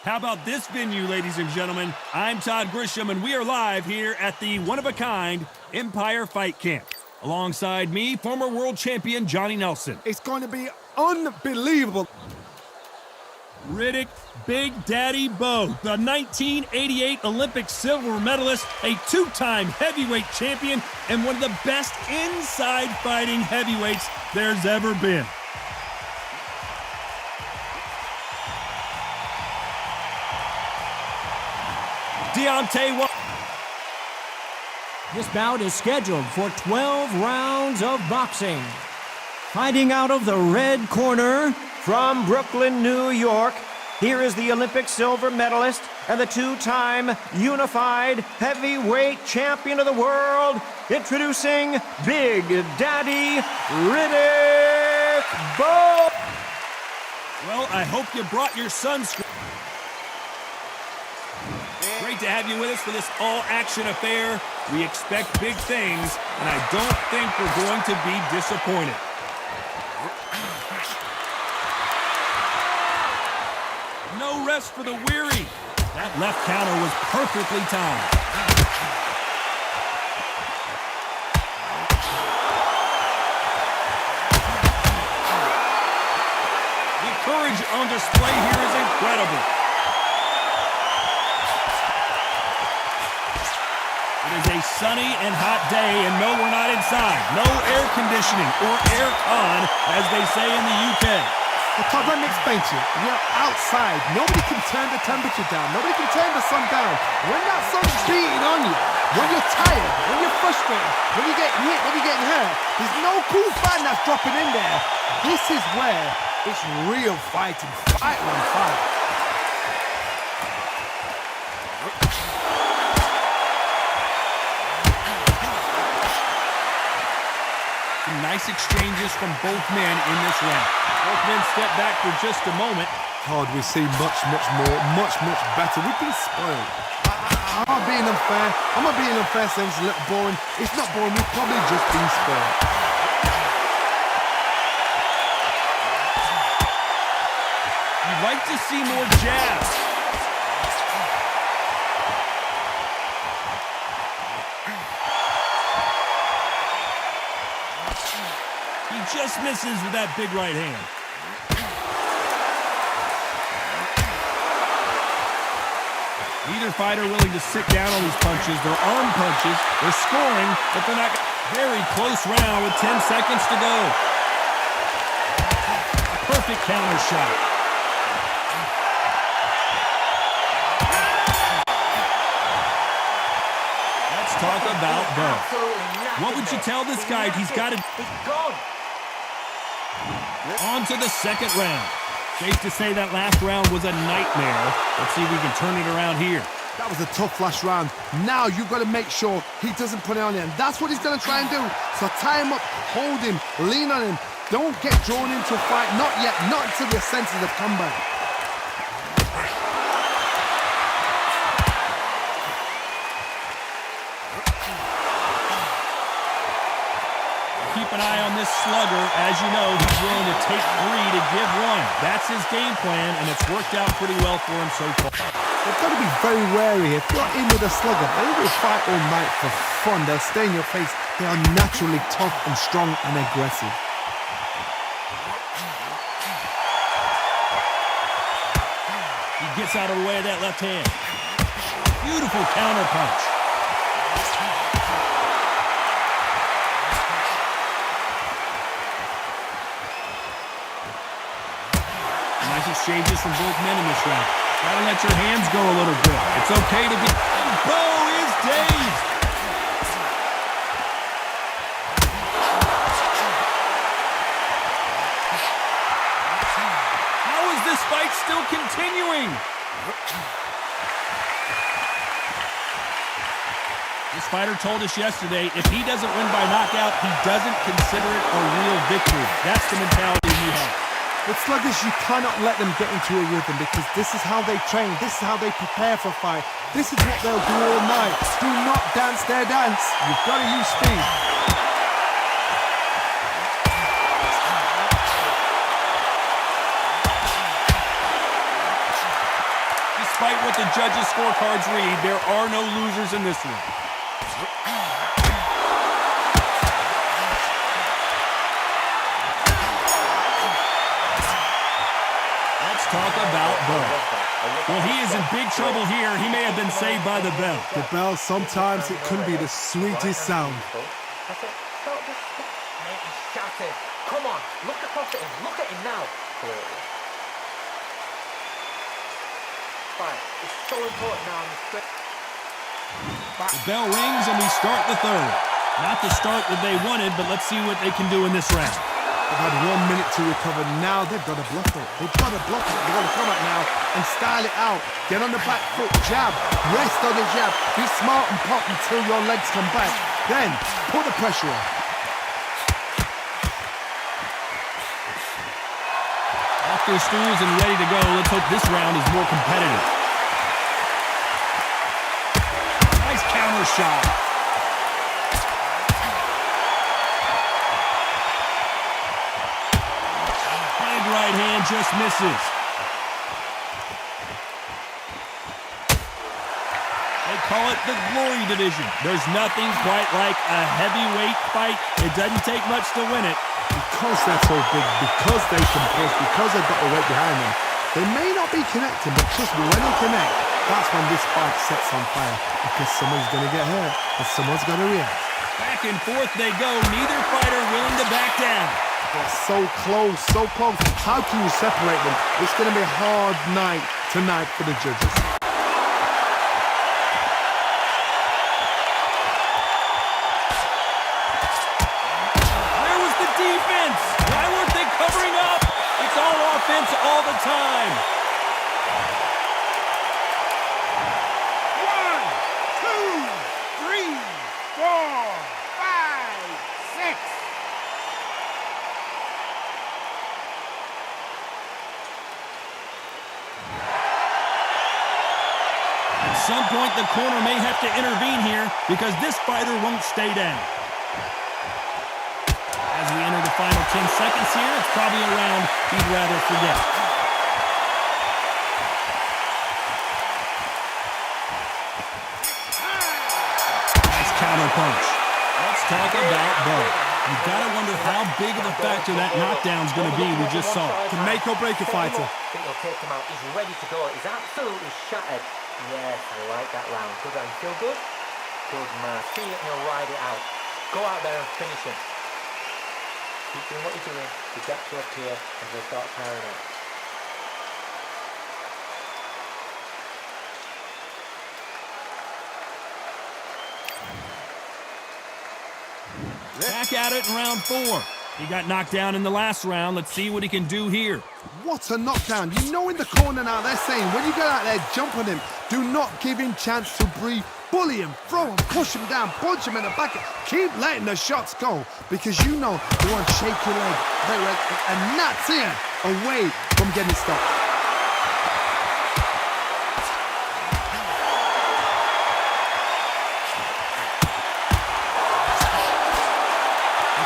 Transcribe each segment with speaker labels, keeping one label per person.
Speaker 1: How about this venue, ladies and gentlemen? I'm Todd Grisham, and we are live here at the one-of-a-kind Empire Fight Camp. Alongside me, former world champion Johnny Nelson.
Speaker 2: It's going to be unbelievable.
Speaker 1: Riddick Big Daddy Bowe, the 1988 Olympic silver medalist, a two-time heavyweight champion, and one of the best inside fighting heavyweights there's ever been. Deontay.
Speaker 3: This bout is scheduled for 12 rounds of boxing. Fighting out of the red corner,
Speaker 4: from Brooklyn, New York, here is the Olympic silver medalist and the two-time unified heavyweight champion of the world, introducing Big Daddy Riddick Bowe.
Speaker 1: Well, I hope you brought your sunscreen. Great to have you with us for this all-action affair. We expect big things, and I don't think we're going to be disappointed. No rest for the weary. That left counter was perfectly timed. The courage on display here is incredible. It is a sunny and hot day, and no, we're not inside. No air conditioning or air con, as they say in the UK.
Speaker 2: Well, Todd, let me explain to you. You're outside. Nobody can turn the temperature down. Nobody can turn the sun down. When that sun's beating on you, when you're tired, when you're frustrated, when you're getting hit, when you're getting hurt, there's no cool fan that's dropping in there. This is where it's real fighting. Fight on fight.
Speaker 1: Nice exchanges from both men in this round. Both men step back for just a moment.
Speaker 2: Todd, we see much more, much better. We've been spoiled. I'm not being unfair. I'm not being unfair saying it's a little boring. It's not boring. We've probably just been spoiled.
Speaker 1: You'd like to see more jabs. He just misses with that big right hand. Neither fighter willing to sit down on these punches. They're arm punches. They're scoring, but they're not. Very close round with 10 seconds to go. Perfect counter shot. Let's talk about Bowe. What would you tell this guy? He's got to... On to the second round. Safe to say that last round was a nightmare. Let's see if we can turn it around here.
Speaker 2: That was a tough last round. Now you've got to make sure he doesn't put it on him. That's what he's going to try and do. So tie him up, hold him, lean on him. Don't get drawn into a fight. Not yet. Not until your senses have come back.
Speaker 1: Keep an eye on this slugger. As you know, he's willing to take 3 to give 1. That's his game plan, and it's worked out pretty well for him so far.
Speaker 2: They've got to be very wary. If you're in with a slugger, they will fight all night for fun. They'll stay in your face. They are naturally tough and strong and aggressive.
Speaker 1: He gets out of the way of that left hand. Beautiful counter punch. Nice exchanges from both men in this round. Gotta let your hands go a little bit. It's okay to be... Bowe is dazed! How is this fight still continuing? This fighter told us yesterday, if he doesn't win by knockout, he doesn't consider it a real victory. That's the mentality he has.
Speaker 2: With sluggers, you cannot let them get into a rhythm because this is how they train. This is how they prepare for a fight. This is what they'll do all night. Do not dance their dance. You've got to use speed.
Speaker 1: He despite what the judges' scorecards read, there are no losers in this one. Let's talk about Bowe. Well, he is in big trouble here. He may have been saved by the bell.
Speaker 2: The bell, sometimes it can be the sweetest sound.
Speaker 5: That's it. Don't just stop. Mate, he's shattered. Come on, look across at him. Look at him now. Right, it's so important now in the straight.
Speaker 1: The bell rings and we start the third. Not the start that they wanted, but let's see what they can do in this round.
Speaker 2: They've had 1 minute to recover. Now they've got to bluff it. They've got to bluff it. They've got to come out now and style it out. Get on the back foot, jab. Rest on the jab. Be smart and pop until your legs come back. Then put the pressure on.
Speaker 1: Off their stools and ready to go. Let's hope this round is more competitive. Nice counter shot. Big right hand just misses. They call it the glory division. There's nothing quite like a heavyweight fight. It doesn't take much to win it.
Speaker 2: Because they're so big, because they can push, because they've got the weight behind them, they may not be connecting, but trust me, when they connect, that's when this fight sets on fire. Because someone's going to get hurt, and someone's going to react.
Speaker 1: Back and forth they go. Neither fighter willing to back down.
Speaker 2: They're so close, so close. How can you separate them? It's going to be a hard night tonight for the judges.
Speaker 1: Covering up. It's all offense all the time.
Speaker 6: 1, 2, 3, 4, 5, 6.
Speaker 1: At some point, the corner may have to intervene here because this fighter won't stay down. As we enter the final 10 seconds here, it's probably a round he'd rather forget. Nice counter punch. Let's talk about Bowe. You've got to wonder how big of a factor that knockdown's going to be we just saw.
Speaker 2: To make or break a fighter.
Speaker 5: I think he'll take him out. He's ready to go. He's absolutely shattered. Yes, I like that round. Good round. Feel good? Good man. See it and he'll ride it out. Go out there and finish him. Keep doing what you're doing. The gaps are up here and they'll start tiring out.
Speaker 1: Back at it in round 4. He got knocked down in the last round. Let's see what he can do here.
Speaker 2: What a knockdown. You know in the corner now, they're saying, when you get out there, jump on him. Do not give him chance to breathe. Bully him, throw him, push him down, punch him in the back. Keep letting the shots go because you know you want to shake your leg. And that's it, away from getting stopped.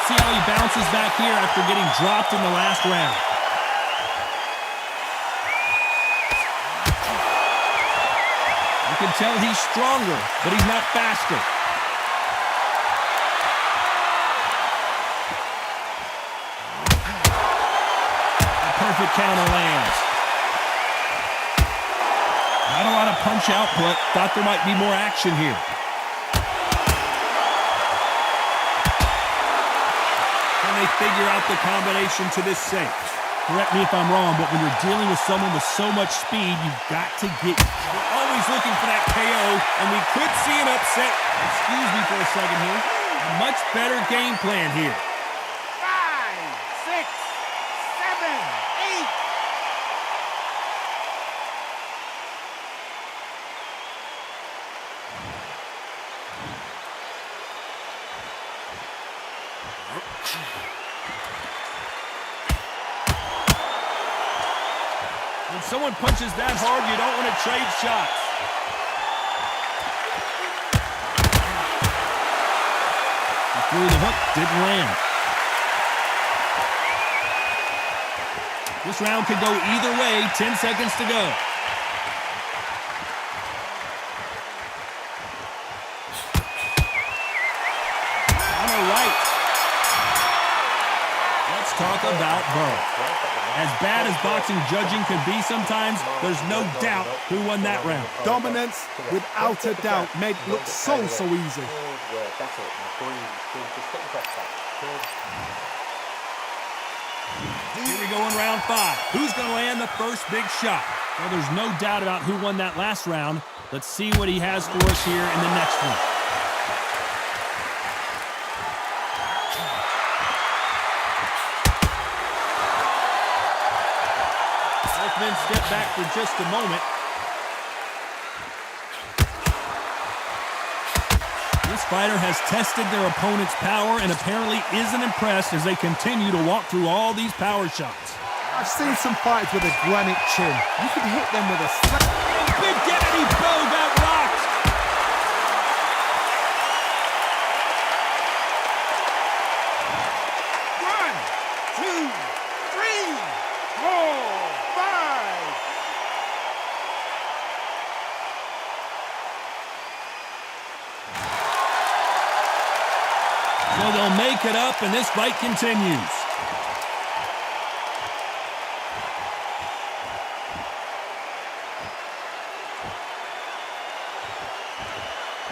Speaker 1: See how he bounces back here after getting dropped in the last round. You can tell he's stronger, but he's not faster. A perfect counter lands. Not a lot of punch output. Thought there might be more action here. They figure out the combination to this safe. Correct me if I'm wrong, but when you're dealing with someone with so much speed, you've got to get... We're always looking for that KO, and we could see an upset. Excuse me for a second here. A much better game plan here.
Speaker 6: 5, 6, 7, 8.
Speaker 1: When someone punches that hard, you don't want to trade shots. He threw the hook, didn't land. This round could go either way, 10 seconds to go. talk about Bowe. As bad as boxing judging can be sometimes, there's no doubt who won that round.
Speaker 2: Dominance, without a doubt, made it look so easy.
Speaker 5: Good work. That's it. Now breathe. Just take your breath back. Good.
Speaker 1: Here we go in round 5. Who's going to land the first big shot? Well, there's no doubt about who won that last round. Let's see what he has for us here in the next one. Both men step back for just a moment. This fighter has tested their opponent's power and apparently isn't impressed as they continue to walk through all these power shots.
Speaker 2: I've seen some fighters with a granite chin. You can hit them with a slap.
Speaker 1: Big Daddy Bowe got rocked.
Speaker 6: One, two, three, four, five.
Speaker 1: So they'll make it up and this fight continues.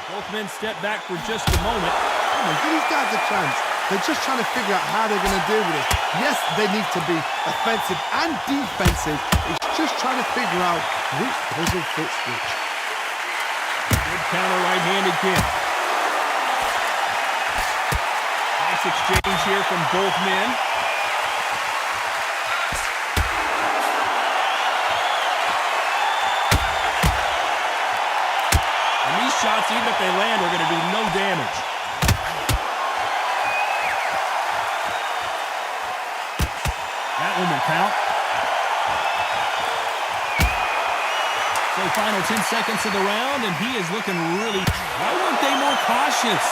Speaker 1: Both men step back for just a moment.
Speaker 2: Come on, give these guys a chance. They're just trying to figure out how they're going to deal with it. Yes, they need to be offensive and defensive. It's just trying to figure out which puzzle fits which.
Speaker 1: Good counter right-handed kick. Nice exchange here from both men. And these shots, even if they land, are going to do no damage. That one will count. So final 10 seconds of the round, and he is looking really... Why weren't they more cautious?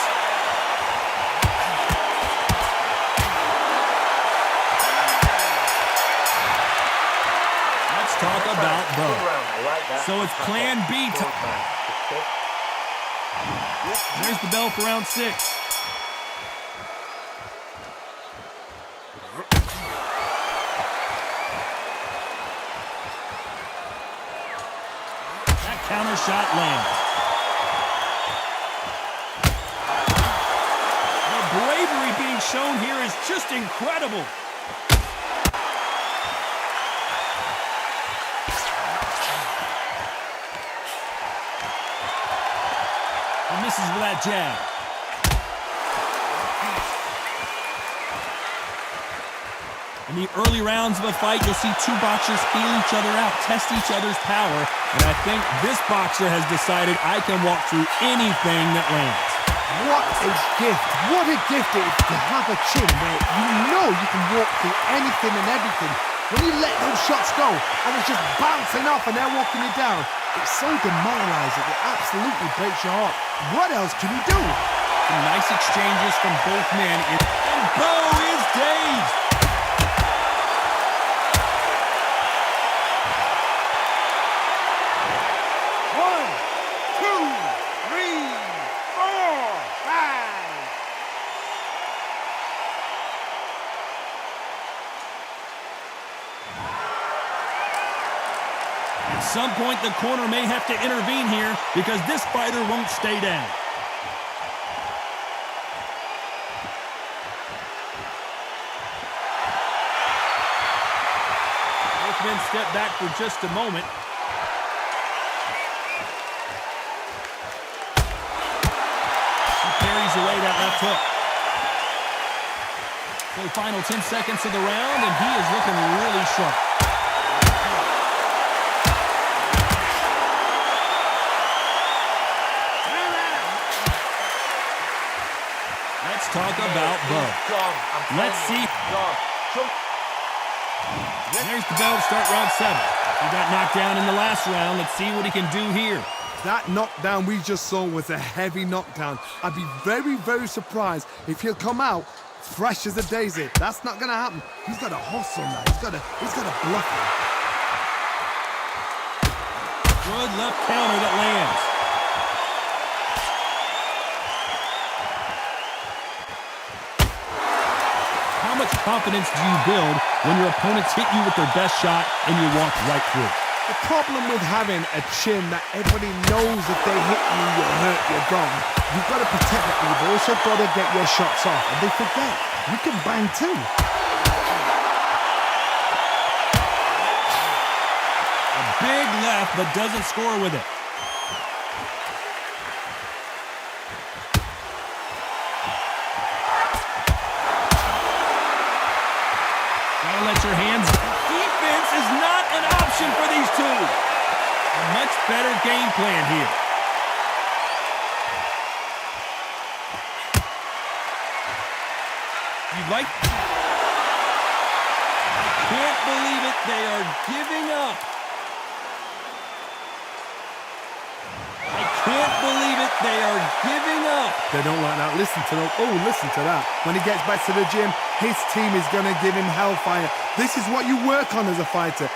Speaker 1: Let's talk about Bowe. So it's plan B time. There's the bell for round 6. That counter shot lands. The bravery being shown here is just incredible. And misses with that jab. In the early rounds of a fight, you'll see two boxers feel each other out, test each other's power, and I think this boxer has decided I can walk through anything that lands.
Speaker 2: What a gift. What a gift it is to have a chin where you know you can walk through anything and everything. When you let those shots go and it's just bouncing off and they're walking you down, it's so demoralizing. It absolutely breaks your heart. What else can you do?
Speaker 1: Some nice exchanges from both men, and Bowe is dazed.
Speaker 6: One, two, three, four, five.
Speaker 1: At some point, the corner may have to intervene here because this fighter won't stay down. Both men step back for just a moment. He parries away that left hook. So final 10 seconds of the round, and he is looking really sharp. Let's talk about Bowe. Let's see. There's the bell to start round 7. He got knocked down in the last round. Let's see what he can do here.
Speaker 2: That knockdown we just saw was a heavy knockdown. I'd be very, very surprised if he'll come out fresh as a daisy. That's not going to happen. He's got to hustle now. He's got to bluff him.
Speaker 1: Good left counter that lands. How much confidence do you build when your opponents hit you with their best shot and you walk right through?
Speaker 2: The problem with having a chin that everybody knows if they hit you, you're hurt, you're gone. You've got to protect that, but you've also got to get your shots off. And they forget, you can bang too.
Speaker 1: A big left, but doesn't score with it. Gotta let your hands... Defense is not an option for these two. A much better game plan here. You'd like... I can't believe it. They are giving up. I can't believe it. They are giving up.
Speaker 2: They don't like that. Listen to them. Oh, listen to that. When he gets back to the gym, his team is going to give him hellfire. This is what you work on as a fighter.